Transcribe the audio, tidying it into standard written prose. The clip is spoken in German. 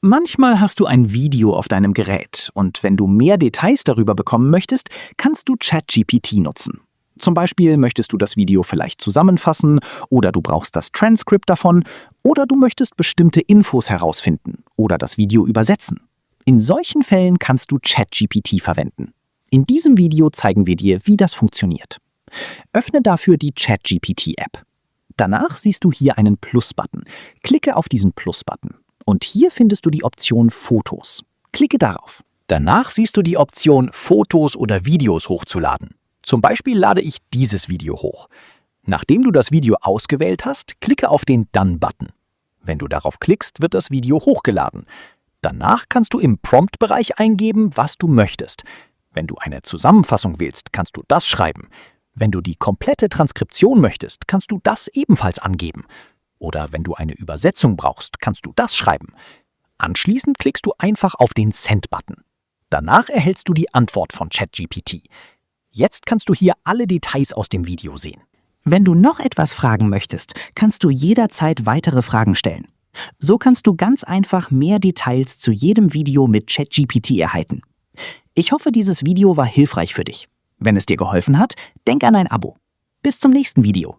Manchmal hast du ein Video auf deinem Gerät und wenn du mehr Details darüber bekommen möchtest, kannst du ChatGPT nutzen. Zum Beispiel möchtest du das Video vielleicht zusammenfassen oder du brauchst das Transkript davon oder du möchtest bestimmte Infos herausfinden oder das Video übersetzen. In solchen Fällen kannst du ChatGPT verwenden. In diesem Video zeigen wir dir, wie das funktioniert. Öffne dafür die ChatGPT-App. Danach siehst du hier einen Plus-Button. Klicke auf diesen Plus-Button. Und hier findest du die Option Fotos. Klicke darauf. Danach siehst du die Option Fotos oder Videos hochzuladen. Zum Beispiel lade ich dieses Video hoch. Nachdem du das Video ausgewählt hast, klicke auf den Done-Button. Wenn du darauf klickst, wird das Video hochgeladen. Danach kannst du im Prompt-Bereich eingeben, was du möchtest. Wenn du eine Zusammenfassung wählst, kannst du das schreiben. Wenn du die komplette Transkription möchtest, kannst du das ebenfalls angeben. Oder wenn du eine Übersetzung brauchst, kannst du das schreiben. Anschließend klickst du einfach auf den Send-Button. Danach erhältst du die Antwort von ChatGPT. Jetzt kannst du hier alle Details aus dem Video sehen. Wenn du noch etwas fragen möchtest, kannst du jederzeit weitere Fragen stellen. So kannst du ganz einfach mehr Details zu jedem Video mit ChatGPT erhalten. Ich hoffe, dieses Video war hilfreich für dich. Wenn es dir geholfen hat, denk an ein Abo. Bis zum nächsten Video.